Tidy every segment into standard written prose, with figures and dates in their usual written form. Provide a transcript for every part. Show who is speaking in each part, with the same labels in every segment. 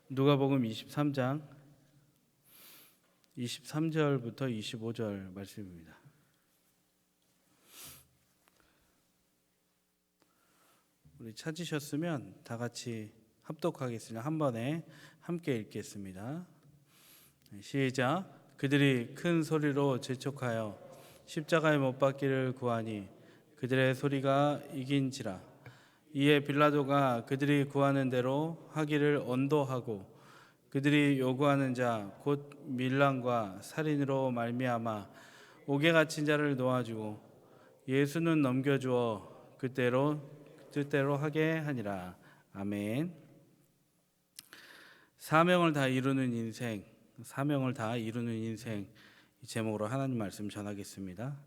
Speaker 1: 누가복음 23장 23절부터 25절 말씀입니다. 우리 찾으셨으면 다 같이 합독하겠습니다. 한 번에 함께 읽겠습니다. 시작. 그들이 큰 소리로 재촉하여 십자가에 못 박기를 구하니 그들의 소리가 이긴지라. 이에 빌라도가 그들이 구하는 대로 하기를 언도하고 그들이 요구하는 자 곧 밀란과 살인으로 말미암아 옥에 갇힌 자를 놓아주고 예수는 넘겨주어 뜻대로 하게 하니라. 아멘. 사명을 다 이루는 인생, 이 제목으로 하나님 말씀 전하겠습니다.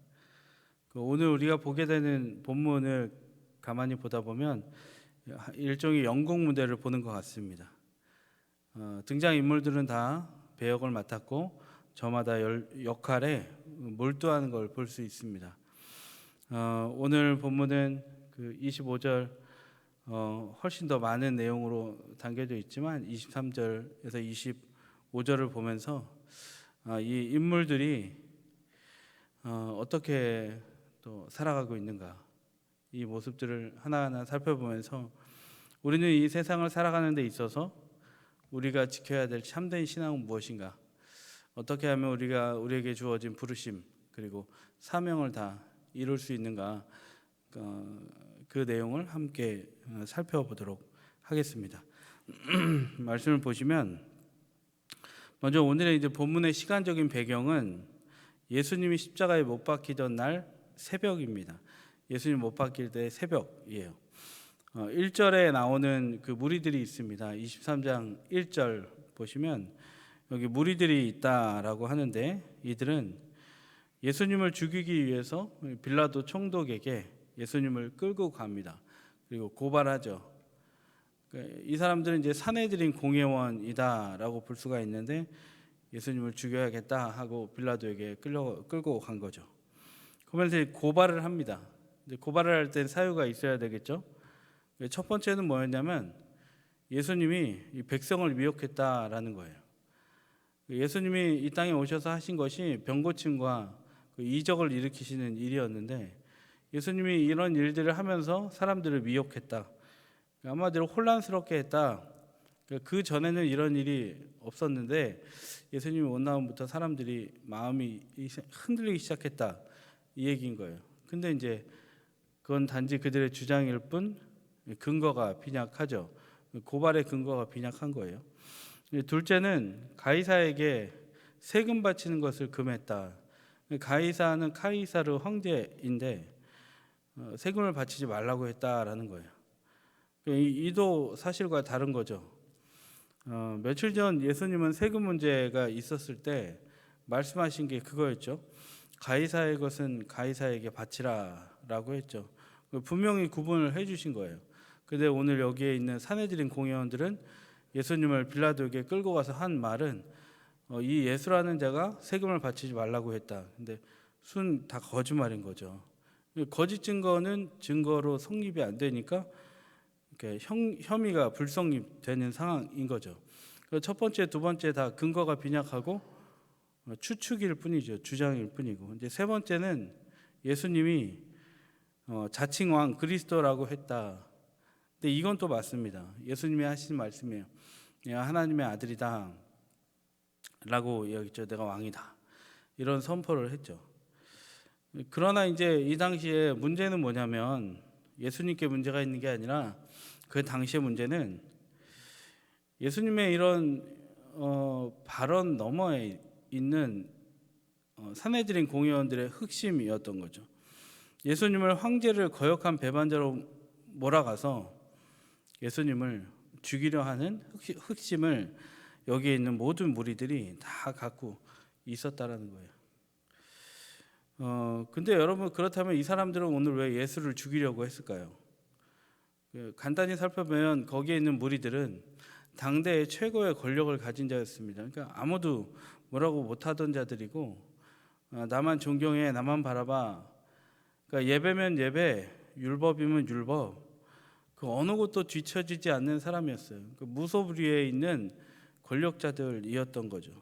Speaker 1: 오늘 우리가 보게 되는 본문을 가만히 보다 보면 일종의 연극 무대를 보는 것 같습니다. 등장 인물들은 다 배역을 맡았고 저마다 역할에 몰두하는 걸 볼 수 있습니다. 오늘 본문은 그 25절 훨씬 더 많은 내용으로 담겨져 있지만 23절에서 25절을 보면서 이 인물들이 어떻게 또 살아가고 있는가, 이 모습들을 하나하나 살펴보면서 우리는 이 세상을 살아가는 데 있어서 우리가 지켜야 될 참된 신앙은 무엇인가, 어떻게 하면 우리에게 주어진 부르심 그리고 사명을 다 이룰 수 있는가, 그 내용을 함께 살펴보도록 하겠습니다. 말씀을 보시면 먼저 오늘의 이제 본문의 시간적인 배경은 예수님이 십자가에 못 박히던 날 새벽입니다. 예수님 못 박힐 때 새벽이에요. 1절에 나오는 그 무리들이 있습니다. 23장 1절 보시면 여기 무리들이 있다라고 하는데, 이들은 예수님을 죽이기 위해서 빌라도 총독에게 예수님을 끌고 갑니다. 그리고 고발하죠. 이 사람들은 이제 사내들인 공회원이다라고 볼 수가 있는데, 예수님을 죽여야겠다 하고 빌라도에게 끌고 간 거죠. 그러면서 고발을 합니다. 고발을 할 땐 사유가 있어야 되겠죠. 첫 번째는 뭐였냐면 예수님이 이 백성을 미혹했다라는 거예요. 예수님이 이 땅에 오셔서 하신 것이 병고침과 이적을 일으키시는 일이었는데, 예수님이 이런 일들을 하면서 사람들을 미혹했다, 한마디로 혼란스럽게 했다. 그 전에는 이런 일이 없었는데 예수님이 온 다음부터 사람들이 마음이 흔들리기 시작했다, 이 얘기인 거예요. 근데 이제 그건 단지 그들의 주장일 뿐 근거가 빈약하죠. 고발의 근거가 빈약한 거예요. 둘째는 가이사에게 세금 바치는 것을 금했다. 가이사는 카이사르 황제인데 세금을 바치지 말라고 했다라는 거예요. 이도 사실과 다른 거죠. 며칠 전 예수님은 세금 문제가 있었을 때 말씀하신 게 그거였죠. 가이사의 것은 가이사에게 바치라라고 했죠. 분명히 구분을 해주신 거예요. 근데 오늘 여기에 있는 사내들인 공회원들은 예수님을 빌라도에게 끌고 가서 한 말은 이 예수라는 자가 세금을 바치지 말라고 했다. 근데 순 다 거짓말인 거죠. 거짓 증거는 증거로 성립이 안 되니까 혐의가 불성립되는 상황인 거죠. 첫 번째, 두 번째 다 근거가 빈약하고 추측일 뿐이죠. 주장일 뿐이고. 이제 세 번째는 예수님이 자칭 왕 그리스도라고 했다. 근데 이건 또 맞습니다. 예수님이 하신 말씀이에요. 내가 하나님의 아들이다 라고 여기죠. 내가 왕이다, 이런 선포를 했죠. 그러나 이제 이 당시에 문제는 뭐냐면 예수님께 문제가 있는 게 아니라 그 당시의 문제는 예수님의 이런 발언 너머에 있는 사내들인 공회원들의 흑심이었던 거죠. 예수님을 황제를 거역한 배반자로 몰아가서 예수님을 죽이려 하는 흑심을 여기에 있는 모든 무리들이 다 갖고 있었다라는 거예요. 근데 여러분, 그렇다면 이 사람들은 오늘 왜 예수를 죽이려고 했을까요? 간단히 살펴보면 거기에 있는 무리들은 당대의 최고의 권력을 가진 자였습니다. 그러니까 아무도 뭐라고 못하던 자들이고, 나만 존경해, 나만 바라봐. 그러니까 예배면 예배, 율법이면 율법, 그 어느 곳도 뒤처지지 않는 사람이었어요. 그 무소불위에 있는 권력자들이었던 거죠.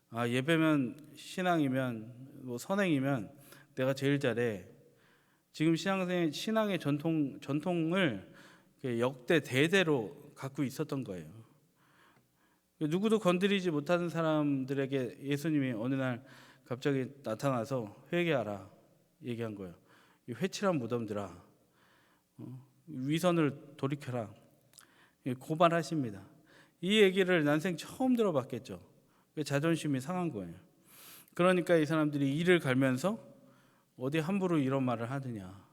Speaker 1: 그러니까 예배면 신앙이면 뭐 선행이면 내가 제일 잘해. 지금 신앙의 전통을 역대 대대로 갖고 있었던 거예요. 누구도 건드리지 못하는 사람들에게 예수님이 어느 날 갑자기 나타나서 회개하라 얘기한 거예요. 이 회칠한 무덤들아, 위선을 돌이켜라 고발하십니다. 이 얘기를 난생 처음 들어봤겠죠. 자존심이 상한 거예요. 그러니까 이 사람들이 이를 갈면서 어디 함부로 이런 말을 하느냐,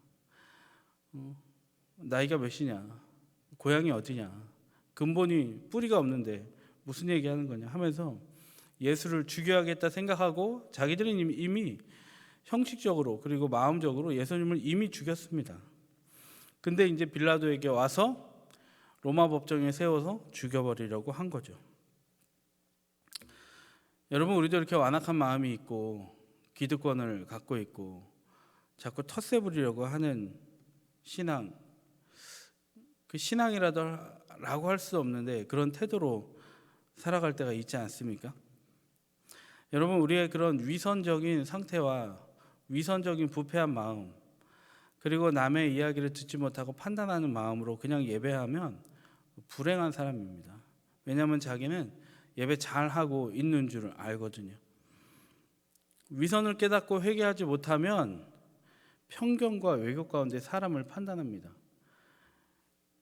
Speaker 1: 나이가 몇이냐, 고향이 어디냐, 근본이 뿌리가 없는데 무슨 얘기하는 거냐 하면서 예수를 죽여야겠다 생각하고 자기들은 이미 형식적으로 그리고 마음적으로 예수님을 이미 죽였습니다. 근데 이제 빌라도에게 와서 로마 법정에 세워서 죽여버리려고 한 거죠. 여러분, 우리도 이렇게 완악한 마음이 있고 기득권을 갖고 있고 자꾸 텃세 부리려고 하는 신앙, 그 신앙이라고 할 수 없는데 그런 태도로 살아갈 때가 있지 않습니까? 여러분, 우리의 그런 위선적인 상태와 위선적인 부패한 마음, 그리고 남의 이야기를 듣지 못하고 판단하는 마음으로 그냥 예배하면 불행한 사람입니다. 왜냐하면 자기는 예배 잘하고 있는 줄 알거든요. 위선을 깨닫고 회개하지 못하면 편견과 왜곡 가운데 사람을 판단합니다.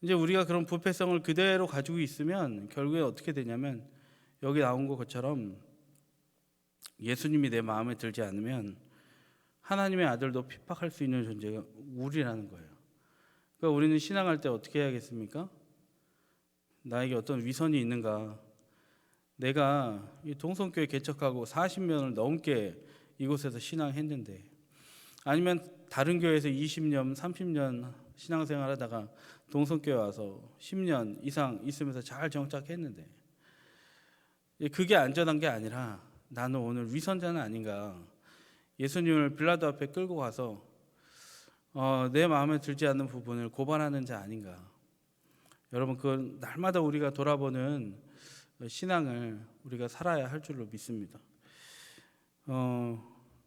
Speaker 1: 이제 우리가 그런 부패성을 그대로 가지고 있으면 결국에 어떻게 되냐면 여기 나온 것처럼 예수님이 내 마음에 들지 않으면 하나님의 아들도 핍박할 수 있는 존재가 우리라는 거예요. 그러니까 우리는 신앙할 때 어떻게 해야겠습니까? 나에게 어떤 위선이 있는가? 내가 이 동성교회 개척하고 40년을 넘게 이곳에서 신앙했는데, 아니면 다른 교회에서 20년, 30년 신앙생활 하다가 동성교회 와서 10년 이상 있으면서 잘 정착했는데 그게 안전한 게 아니라 나는 오늘 위선자는 아닌가, 예수님을 빌라도 앞에 끌고 가서 내 마음에 들지 않는 부분을 고발하는 자 아닌가. 여러분, 그건 날마다 우리가 돌아보는 신앙을 우리가 살아야 할 줄로 믿습니다.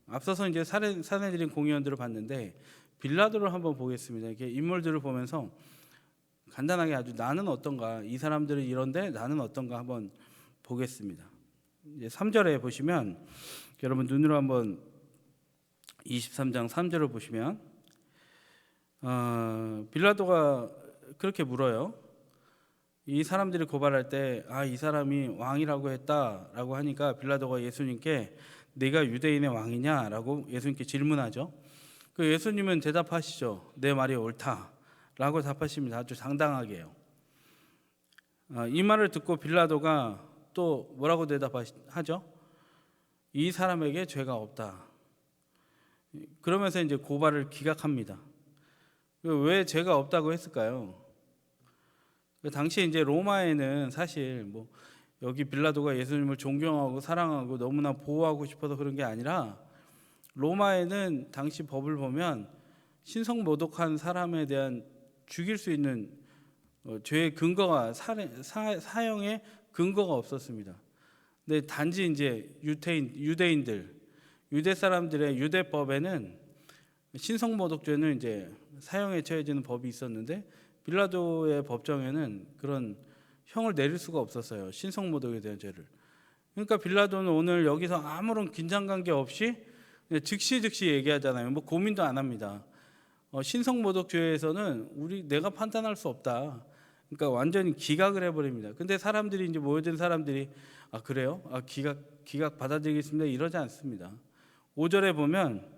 Speaker 1: 앞서서 이제 사내들인 공의원들을 봤는데 빌라도를 한번 보겠습니다. 이렇게 인물들을 보면서 간단하게 아주 나는 어떤가, 이 사람들은 이런데 나는 어떤가 한번 보겠습니다. 이제 3절에 보시면, 여러분 눈으로 한번 23장 3절을 보시면 빌라도가 그렇게 물어요. 이 사람들이 고발할 때 이 사람이 왕이라고 했다라고 하니까 빌라도가 예수님께 네가 유대인의 왕이냐라고 예수님께 질문하죠. 그 예수님은 대답하시죠. 내 말이 옳다라고 답하십니다. 아주 당당하게요. 이 말을 듣고 빌라도가 또 뭐라고 대답하죠? 이 사람에게 죄가 없다. 그러면서 이제 고발을 기각합니다. 왜 죄가 없다고 했을까요? 당시에 이제 로마에는 사실 여기 빌라도가 예수님을 존경하고 사랑하고 너무나 보호하고 싶어서 그런 게 아니라, 로마에는 당시 법을 보면 신성모독한 사람에 대한 죽일 수 있는 죄의 근거가 사형의 근거가 없었습니다. 근데 단지 이제 유대인들, 유대 사람들의 유대법에는 신성모독죄는 이제 사형에 처해지는 법이 있었는데 빌라도의 법정에는 그런 형을 내릴 수가 없었어요. 신성모독에 대한 죄를. 그러니까 빌라도는 오늘 여기서 아무런 긴장관계 없이 즉시 얘기하잖아요. 고민도 안 합니다. 신성모독죄에서는 내가 판단할 수 없다. 그러니까 완전히 기각을 해버립니다. 근데 사람들이 이제 모여든 사람들이 그래요? 기각 받아들이겠습니다. 이러지 않습니다. 5절에 보면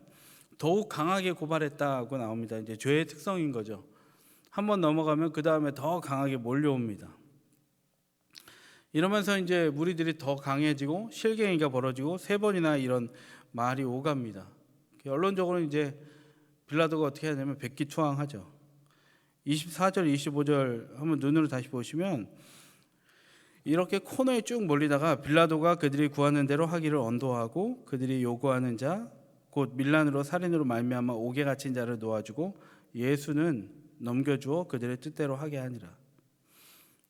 Speaker 1: 더욱 강하게 고발했다고 나옵니다. 이제 죄의 특성인 거죠. 한번 넘어가면 그 다음에 더 강하게 몰려옵니다. 이러면서 이제 무리들이 더 강해지고 실갱이가 벌어지고 3번이나 이런 말이 오갑니다. 결론적으로 이제 빌라도가 어떻게 하냐면 백기투항하죠. 24절, 25절 한번 눈으로 다시 보시면 이렇게 코너에 쭉 몰리다가 빌라도가 그들이 구하는 대로 하기를 언도하고 그들이 요구하는 자 곧 밀란으로 살인으로 말미암아 옥에 갇힌 자를 놓아주고 예수는 넘겨주어 그들의 뜻대로 하게 하니라.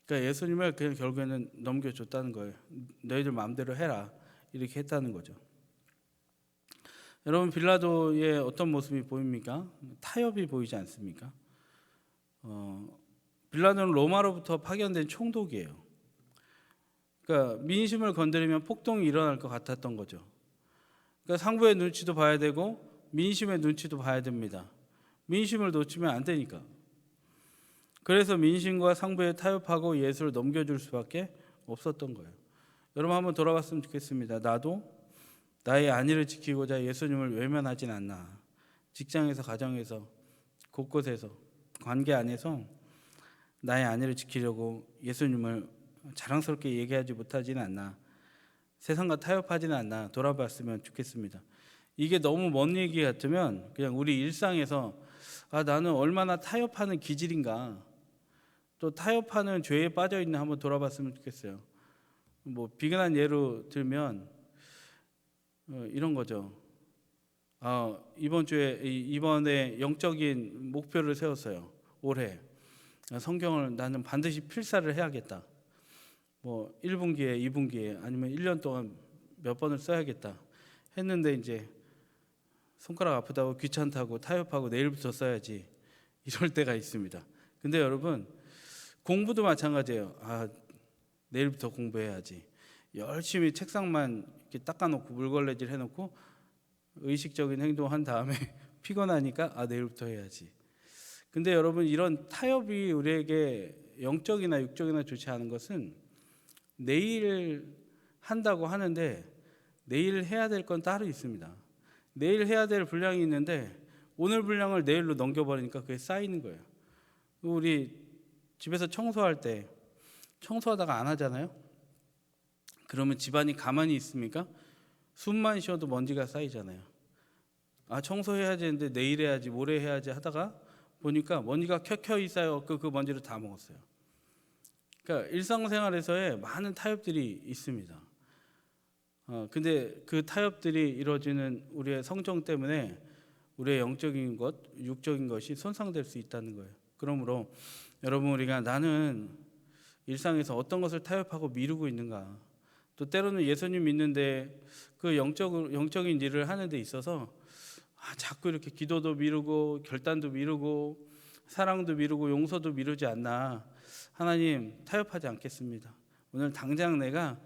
Speaker 1: 그러니까 예수님을 그냥 결국에는 넘겨줬다는 거예요. 너희들 마음대로 해라 이렇게 했다는 거죠. 여러분 빌라도의 어떤 모습이 보입니까? 타협이 보이지 않습니까? 빌라도는 로마로부터 파견된 총독이에요. 그러니까 민심을 건드리면 폭동이 일어날 것 같았던 거죠. 그러니까 상부의 눈치도 봐야 되고 민심의 눈치도 봐야 됩니다. 민심을 놓치면 안 되니까. 그래서 민심과 상부에 타협하고 예수를 넘겨줄 수밖에 없었던 거예요. 여러분 한번 돌아갔으면 좋겠습니다. 나도 나의 안위를 지키고자 예수님을 외면하진 않나. 직장에서, 가정에서, 곳곳에서, 관계 안에서 나의 안위를 지키려고 예수님을 자랑스럽게 얘기하지 못하지는 않나. 세상과 타협하지는 않나 돌아봤으면 좋겠습니다. 이게 너무 먼 얘기 같으면 그냥 우리 일상에서 나는 얼마나 타협하는 기질인가, 또 타협하는 죄에 빠져 있나 한번 돌아봤으면 좋겠어요. 뭐 비근한 예로 들면 이런 거죠. 이번에 영적인 목표를 세웠어요. 올해 성경을 나는 반드시 필사를 해야겠다. 뭐 1분기에 2분기에 아니면 1년 동안 몇 번을 써야겠다 했는데 이제 손가락 아프다고 귀찮다고 타협하고 내일부터 써야지 이럴 때가 있습니다. 근데 여러분 공부도 마찬가지예요. 내일부터 공부해야지. 열심히 책상만 이렇게 닦아놓고 물걸레질 해놓고 의식적인 행동한 다음에 피곤하니까 내일부터 해야지. 근데 여러분 이런 타협이 우리에게 영적이나 육적이나 좋지 않은 것은 내일 한다고 하는데 내일 해야 될 건 따로 있습니다. 내일 해야 될 분량이 있는데 오늘 분량을 내일로 넘겨버리니까 그게 쌓이는 거예요. 우리 집에서 청소할 때 청소하다가 안 하잖아요. 그러면 집안이 가만히 있습니까? 숨만 쉬어도 먼지가 쌓이잖아요. 청소해야 되는데 내일 해야지 모레 해야지 하다가 보니까 먼지가 켜켜이 쌓여 그 먼지를 다 먹었어요. 그러니까 일상생활에서의 많은 타협들이 있습니다. 근데 그 타협들이 이루어지는 우리의 성정 때문에 우리의 영적인 것, 육적인 것이 손상될 수 있다는 거예요. 그러므로 여러분 우리가 나는 일상에서 어떤 것을 타협하고 미루고 있는가, 또 때로는 예수님 믿는데 그 영적인 일을 하는 데 있어서 자꾸 이렇게 기도도 미루고 결단도 미루고 사랑도 미루고 용서도 미루지 않나. 하나님 타협하지 않겠습니다. 오늘 당장 내가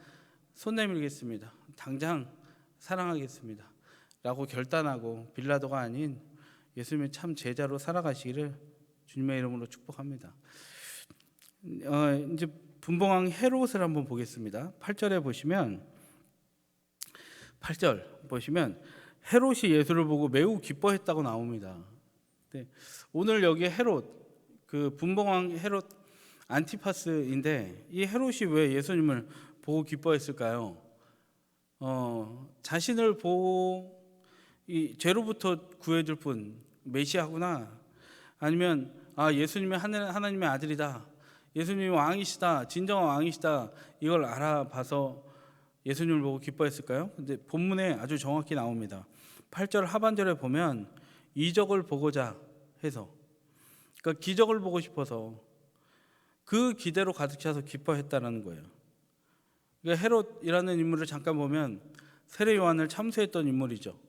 Speaker 1: 손 내밀겠습니다. 당장 사랑하겠습니다 라고 결단하고 빌라도가 아닌 예수님의 참 제자로 살아가시기를 주님의 이름으로 축복합니다. 이제 분봉왕 헤롯을 한번 보겠습니다. 8절에 보시면 8절 보시면 헤롯이 예수를 보고 매우 기뻐했다고 나옵니다. 네, 오늘 여기 헤롯, 그 분봉왕 헤롯 안티파스인데 이 헤롯이 왜 예수님을 보고 기뻐했을까요? 자신을 보고 이 죄로부터 구해줄 분 메시아구나, 아니면 예수님이 하나님의 아들이다, 예수님이 왕이시다, 진정한 왕이시다, 이걸 알아봐서 예수님을 보고 기뻐했을까요? 근데 본문에 아주 정확히 나옵니다. 8절 하반절에 보면 이적을 보고자 해서, 그러니까 기적을 보고 싶어서 그 기대로 가득 차서 기뻐했다는 거예요. 그러니까 헤롯이라는 인물을 잠깐 보면 세례 요한을 참수했던 인물이죠.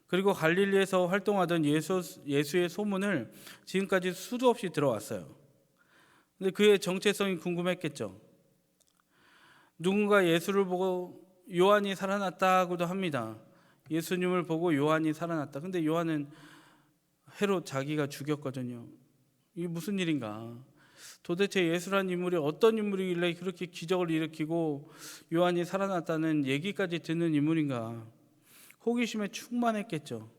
Speaker 1: 그리고 갈릴리에서 활동하던 예수의 소문을 지금까지 수도 없이 들어왔어요. 근데 그의 정체성이 궁금했겠죠. 누군가 예수를 보고 요한이 살아났다고도 합니다. 예수님을 보고 요한이 살아났다. 근데 요한은 헤롯 자기가 죽였거든요. 이게 무슨 일인가? 도대체 예수라는 인물이 어떤 인물이길래 그렇게 기적을 일으키고 요한이 살아났다는 얘기까지 듣는 인물인가? 호기심에 충만했겠죠.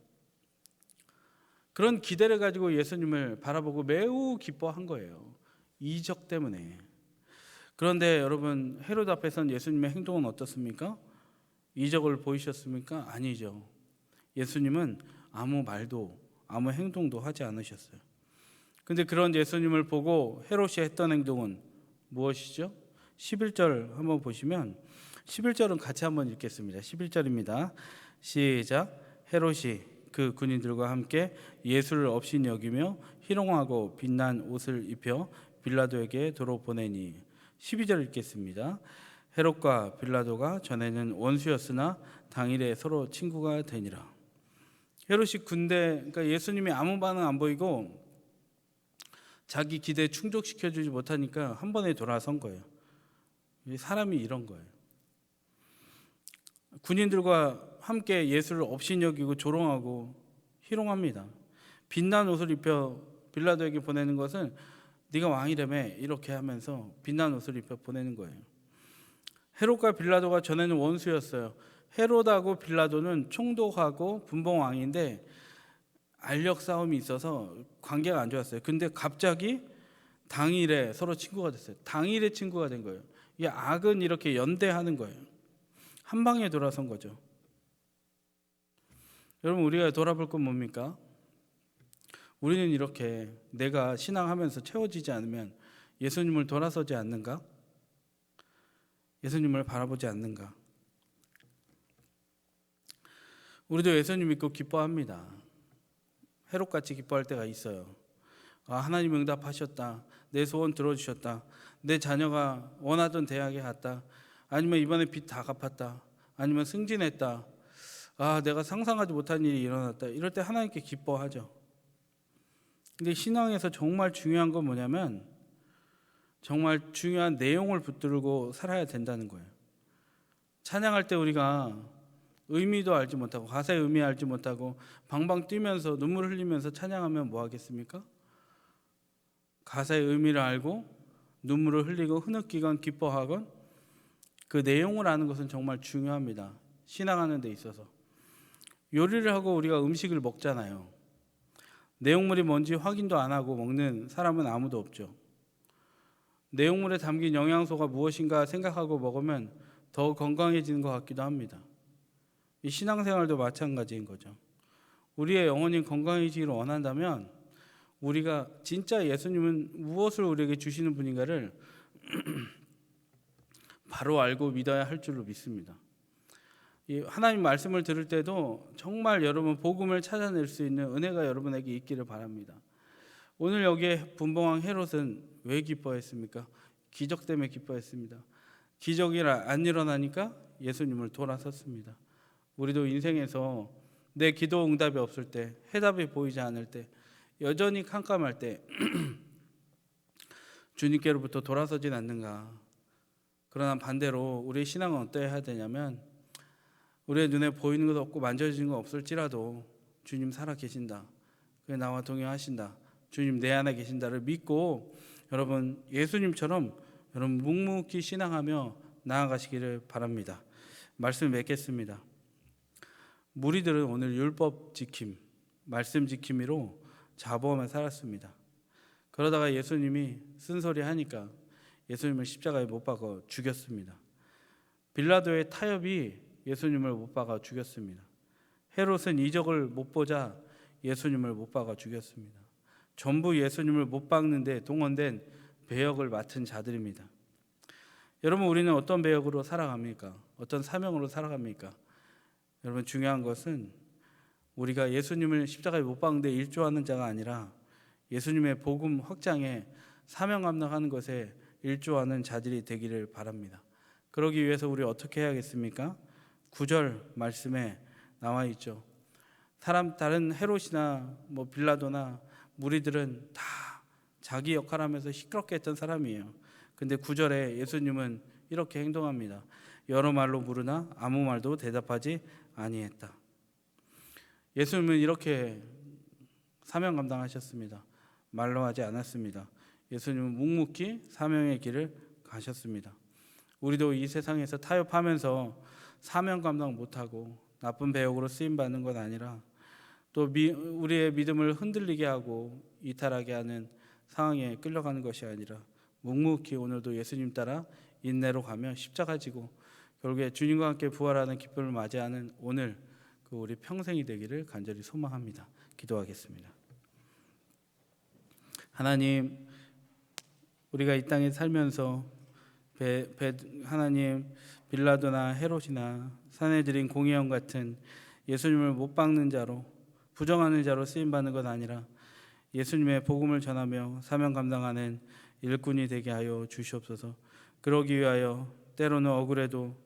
Speaker 1: 그런 기대를 가지고 예수님을 바라보고 매우 기뻐한 거예요. 이적 때문에. 그런데 여러분 헤롯 앞에서는 예수님의 행동은 어떻습니까? 이적을 보이셨습니까? 아니죠. 예수님은 아무 말도 아무 행동도 하지 않으셨어요. 근데 그런 예수님을 보고 헤롯이 했던 행동은 무엇이죠? 11절 한번 보시면 11절은 같이 한번 읽겠습니다. 11절입니다. 시작. 헤롯이 그 군인들과 함께 예수를 업신 여기며 희롱하고 빛난 옷을 입혀 빌라도에게 도로 보내니. 12절 읽겠습니다. 헤롯과 빌라도가 전에는 원수였으나 당일에 서로 친구가 되니라. 헤롯이 그러니까 예수님이 아무 반응 안 보이고 자기 기대에 충족시켜주지 못하니까 한 번에 돌아선 거예요. 사람이 이런 거예요. 군인들과 함께 예수를 업신여기고 조롱하고 희롱합니다. 빛난 옷을 입혀 빌라도에게 보내는 것은 네가 왕이라며 이렇게 하면서 빛난 옷을 입혀 보내는 거예요. 헤롯과 빌라도가 전에는 원수였어요. 헤롯하고 빌라도는 총독하고 분봉왕인데 알력 싸움이 있어서 관계가 안 좋았어요. 근데 갑자기 당일에 서로 친구가 됐어요. 당일에 친구가 된 거예요. 이 악은 이렇게 연대하는 거예요. 한 방에 돌아선 거죠. 여러분, 우리가 돌아볼 건 뭡니까? 우리는 이렇게 내가 신앙하면서 채워지지 않으면 예수님을 돌아서지 않는가? 예수님을 바라보지 않는가? 우리도 예수님 믿고 기뻐합니다. 헤롯같이 기뻐할 때가 있어요. 하나님 응답하셨다. 내 소원 들어주셨다. 내 자녀가 원하던 대학에 갔다. 아니면 이번에 빚 다 갚았다. 아니면 승진했다. 내가 상상하지 못한 일이 일어났다. 이럴 때 하나님께 기뻐하죠. 근데 신앙에서 정말 중요한 건 뭐냐면 정말 중요한 내용을 붙들고 살아야 된다는 거예요. 찬양할 때 우리가 의미도 알지 못하고 가사의 의미 알지 못하고 방방 뛰면서 눈물 흘리면서 찬양하면 뭐 하겠습니까? 가사의 의미를 알고 눈물을 흘리고 흐느끼건 기뻐하건 그 내용을 아는 것은 정말 중요합니다. 신앙하는 데 있어서. 요리를 하고 우리가 음식을 먹잖아요. 내용물이 뭔지 확인도 안 하고 먹는 사람은 아무도 없죠. 내용물에 담긴 영양소가 무엇인가 생각하고 먹으면 더 건강해지는 것 같기도 합니다. 이 신앙생활도 마찬가지인 거죠. 우리의 영혼이 건강해지기를 원한다면 우리가 진짜 예수님은 무엇을 우리에게 주시는 분인가를 바로 알고 믿어야 할 줄로 믿습니다. 이 하나님 말씀을 들을 때도 정말 여러분 복음을 찾아낼 수 있는 은혜가 여러분에게 있기를 바랍니다. 오늘 여기에 분봉왕 헤롯은 왜 기뻐했습니까? 기적 때문에 기뻐했습니다. 기적이 안 일어나니까 예수님을 돌아섰습니다. 우리도 인생에서 내 기도 응답이 없을 때, 해답이 보이지 않을 때, 여전히 캄캄할 때 주님께로부터 돌아서진 않는가. 그러나 반대로 우리의 신앙은 어떠해야 되냐면 우리의 눈에 보이는 것 없고 만져지는 것 없을지라도 주님 살아 계신다. 그게 나와 동행하신다. 주님 내 안에 계신다를 믿고 여러분 예수님처럼 여러분 묵묵히 신앙하며 나아가시기를 바랍니다. 말씀 맺겠습니다. 무리들은 오늘 율법 지킴, 말씀 지킴이로 자부하며 살았습니다. 그러다가 예수님이 쓴소리 하니까 예수님을 십자가에 못 박아 죽였습니다. 빌라도의 타협이 예수님을 못 박아 죽였습니다. 헤롯은 이적을 못 보자 예수님을 못 박아 죽였습니다. 전부 예수님을 못 박는데 동원된 배역을 맡은 자들입니다. 여러분 우리는 어떤 배역으로 살아갑니까? 어떤 사명으로 살아갑니까? 여러분 중요한 것은 우리가 예수님을 십자가에 못 박는데 일조하는 자가 아니라 예수님의 복음 확장에 사명 감당하는 것에 일조하는 자들이 되기를 바랍니다. 그러기 위해서 우리 어떻게 해야겠습니까? 9절 말씀에 나와 있죠. 다른 헤롯이나 빌라도나 무리들은 다 자기 역할하면서 시끄럽게 했던 사람이에요. 근데 9절에 예수님은 이렇게 행동합니다. 여러 말로 물으나 아무 말도 대답하지 아니했다. 예수님은 이렇게 사명 감당하셨습니다. 말로 하지 않았습니다. 예수님은 묵묵히 사명의 길을 가셨습니다. 우리도 이 세상에서 타협하면서 사명 감당 못하고 나쁜 배역으로 쓰임받는 것 아니라 또 우리의 믿음을 흔들리게 하고 이탈하게 하는 상황에 끌려가는 것이 아니라 묵묵히 오늘도 예수님 따라 인내로 가며 십자가 지고 결국에 주님과 함께 부활하는 기쁨을 맞이하는 오늘 그 우리 평생이 되기를 간절히 소망합니다. 기도하겠습니다. 하나님, 우리가 이 땅에 살면서 하나님 빌라도나 헤롯이나 사내들인 공회원 같은 예수님을 못 박는 자로 부정하는 자로 쓰임 받는 것 아니라 예수님의 복음을 전하며 사명 감당하는 일꾼이 되게 하여 주시옵소서. 그러기 위하여 때로는 억울해도,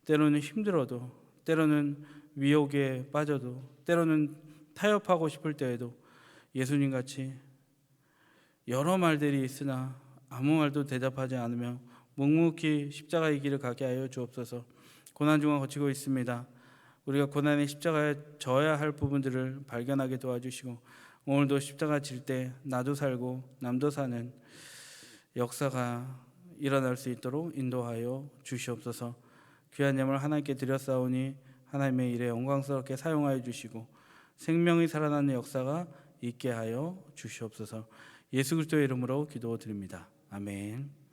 Speaker 1: 때로는 힘들어도, 때로는 위욕에 빠져도, 때로는 타협하고 싶을 때에도 예수님 같이 여러 말들이 있으나 아무 말도 대답하지 않으며 묵묵히 십자가의 길을 가게 하여 주옵소서. 고난 중을 거치고 있습니다. 우리가 고난의 십자가에 져야 할 부분들을 발견하게 도와주시고, 오늘도 십자가 질 때 나도 살고 남도 사는 역사가 일어날 수 있도록 인도하여 주시옵소서. 귀한 예물 하나님께 드렸사오니 하나님의 일에 영광스럽게 사용하여 주시고 생명이 살아나는 역사가 있게 하여 주시옵소서. 예수 그리스도의 이름으로 기도드립니다. 아멘.